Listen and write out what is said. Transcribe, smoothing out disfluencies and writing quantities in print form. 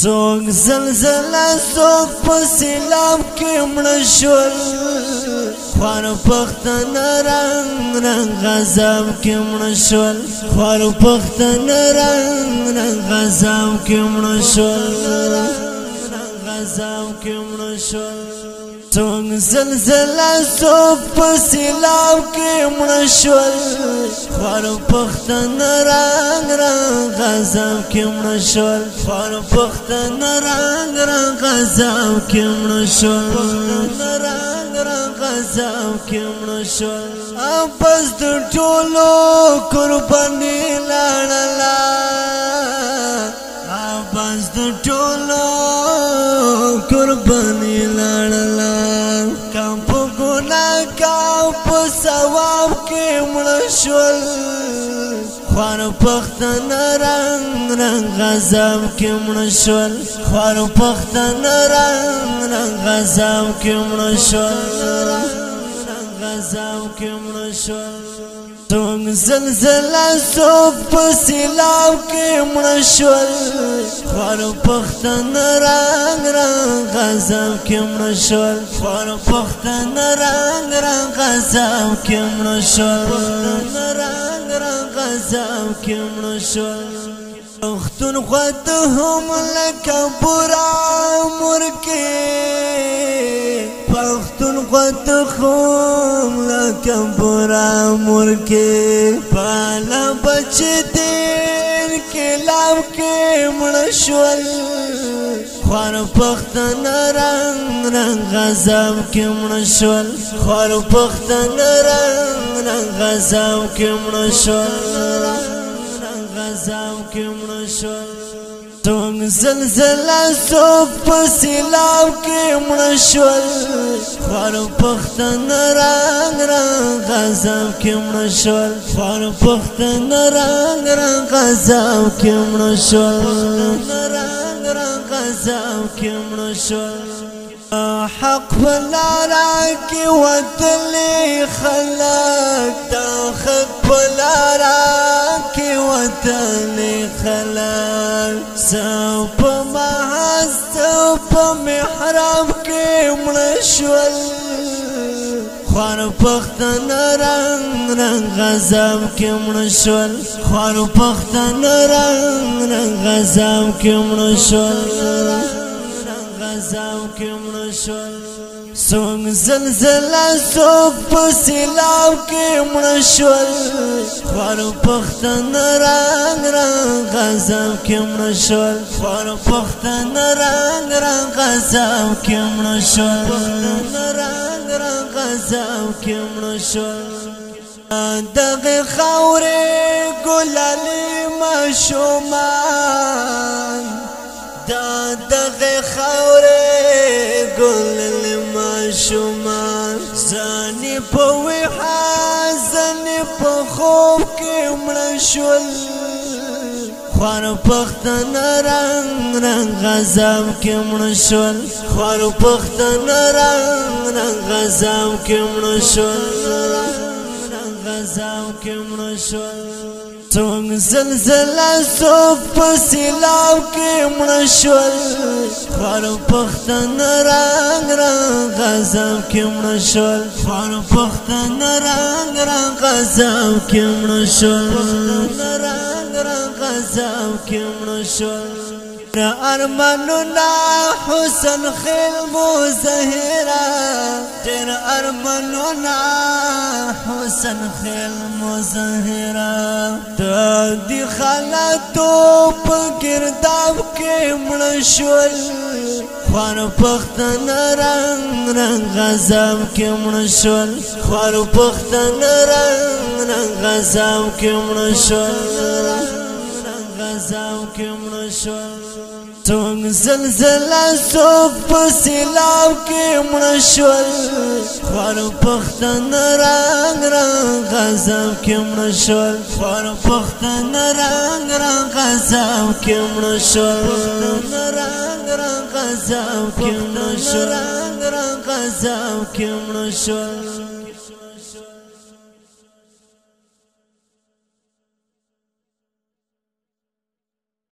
څوک زلزله څوک په سیلاب کې مړه شول خوار پښتانه رنګ رنګ غضب کې مړه شول خوار پښتانه رنګ رنګ غضب کې مړه شول غضب کې مړه شول څوک زلزله څوک په سیلاب کې مړه شول خوار پښتانه رنګ رنګ غضب کې مړه شول خوار پښتانه رنګ رنګ غضب کې مړه شول رنګ رنګ غضب کې مړه شول بس د ټولو قرباني لاړله بس د ټولو قرباني لاړله کم په ګناه کم په ثواب کې مړه شول خوار پښتانه رنګ رنګ غضب کې مړه شول خوار پښتانه رنګ رنګ غضب کې مړه شول غضب کې مړه شول څوک زلزله څوک په سیلاب کې مړه شول خوار پښتانه رنګ رنګ غضب کې مړه شول خوار پښتانه رنګ رنګ غضب کې مړه شول رنګ رنګ غضب کې مړه شول پښتونخوا ته هم لکه بورا مرکې پښتونخوا ته هم لکه بورا مرکې پالا بچ دین کلاب کې مړه شول خوار پښتانه رنګ رنګ غضب کې مړه شول خوار پښتانه رنګ رنګ غضب کې مړه شول غضب کې مړه شول څوک زلزله څوک په سیلاب کې مړه شول خوار پښتانه رنګ رنګ غضب کې مړه شول خوار پښتانه رنګ رنګ غضب کې مړه شول رنګ رنګ غضب کې مړه شول حق بلارا کې وتلې خلک دا حق بلارا کې وتلې خلک سو په محاذ سو په محراب کې مړه شول خوار پښتانه رنګ رنګ غضب کې مړه شول خوار پښتانه رنګ رنګ غضب کې مړه شول غضب کې مړه شول څوک زلزله څوک په سیلاب کې مړه شول خوار پښتانه رنګ رنګ غضب کې مړه شول خوار پښتانه رنګ رنګ غضب کې مړه شول رنګ رنګ غضب کې مړه شول دغه خاورې ګلالي ماشومان دغه خاورې ګلالي ماشومان ځانې په ویښه ځانې په خوب کې مړه شول خوار پښتانه رنګ رنګ غضب کې مړه شول خوار پښتانه رنګ رنګ غضب کې مړه شول غضب کې مړه شول څوک زلزله څوک په سیلاب کې مړه شول خوار پښتانه رنګ رنګ غضب کې مړه شول خوار پښتانه رنګ رنګ غضب کې مړه شول رنګ رنګ غضب کې مړه شول ارمانونه حسن خیل مظاهره ډېر ارمانونه حسن خیل مظاهره د دې حالاتو په ګرداب کې مړه شول خوار پښتانه رنګ رنګ غضب کې مړه شول خوار پښتانه رنګ رنګ غضب کې مړه شول غضب کې مړه شول څوک زلزله څوک په سیلاب کې مړه شول خوار پښتانه رنګ رنګ غضب کې مړه شول خوار پښتانه رنګ رنګ غضب کې مړه شول رنګ رنګ غضب کې مړه شول رنګ رنګ غضب کې مړه شول